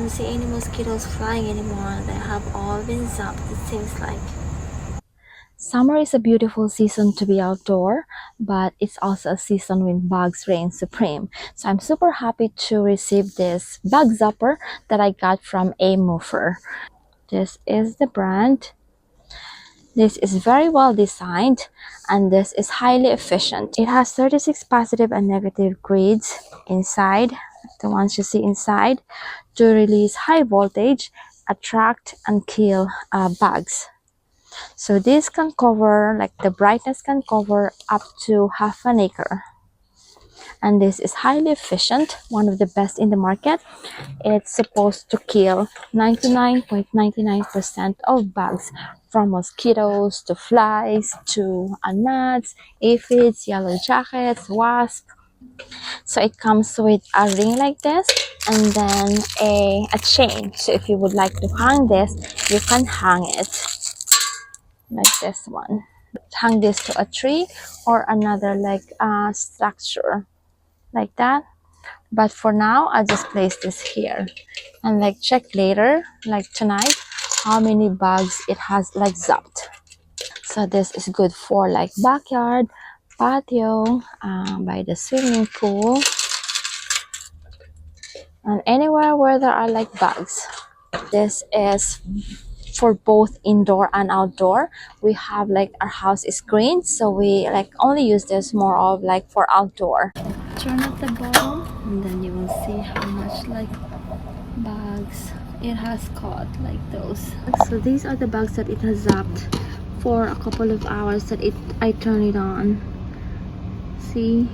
don't see any mosquitoes flying anymore. They have all been zapped, it seems like. Summer is a beautiful season to be outdoor, but it's also a season when bugs reign supreme. So I'm super happy to receive this bug zapper that I got from A-Mover. This is the brand. This is very well designed and this is highly efficient. It has 36 positive and negative grids inside, the ones you see inside, to release high voltage, attract and kill bugs. So this can cover, like the brightness can cover up to half an acre. And this is highly efficient, one of the best in the market. It's supposed to kill 99.99% of bugs, from mosquitoes to flies to gnats, aphids, yellow jackets, wasps. So it comes with a ring like this and then a chain. So if you would like to hang this, you can hang it like this one. Hang this to a tree or another like structure like that. But for now, I'll just place this here and like check later, like tonight, how many bugs it has like zapped. So this is good for like backyard, patio, by the swimming pool, and anywhere where there are like bugs. This is for both indoor and outdoor. We have like our house is green, so we like only use this more of like for outdoor. Turn up the bottom and then you will see how much like bugs it has caught, like those. So these are the bugs that it has zapped for a couple of hours that I turn it on. See,